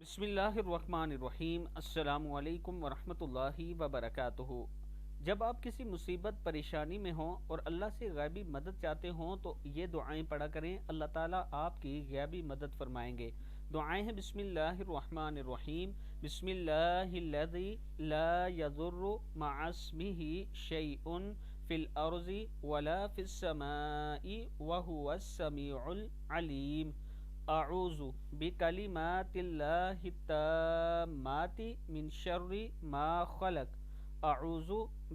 بسم اللہ الرحمن الرحیم۔ السلام علیکم ورحمۃ اللہ وبرکاتہ۔ جب آپ کسی مصیبت پریشانی میں ہوں اور اللہ سے غیبی مدد چاہتے ہوں تو یہ دعائیں پڑھا کریں، اللہ تعالیٰ آپ کی غیبی مدد فرمائیں گے۔ دعائیں ہیں: بسم اللہ الرحمن الرحیم، بسم اللہ الذی لا یضر مع اسمہ شیء فی الارض ولا فی السماء وہو السمیع العلیم۔ اعوذ بکلمات اللہ التامات من شر ما خلق۔ اعوذ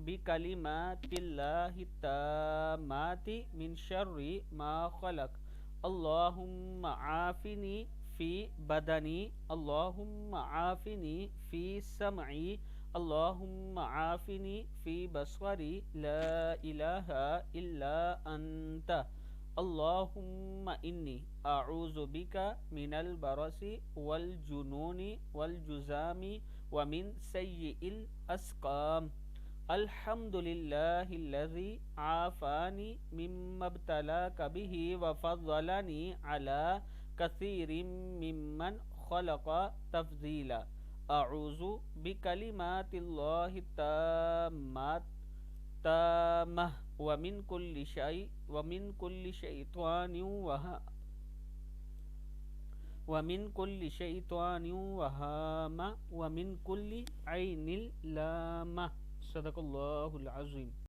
بکلمات اللہ التامات من شر ما خلق۔ اللہم عافنی فی بدنی، اللہم عافنی فی سمعی، اللہم عافنی فی بصری، لا الہ الا انت۔ اللہم انی اعوذ بک من البرص والجنون والجذام ومن سیء الاسقام۔ الحمد للہ الذی عافانی مما ابتلاک بہ وفضلنی علی کثیر ممن خلق تفضیلا۔ اعوذ بکلمات اللہ التامات ومن كل شیطان وہامہ ومن كل عین لامہ۔ صدق اللہ العظیم۔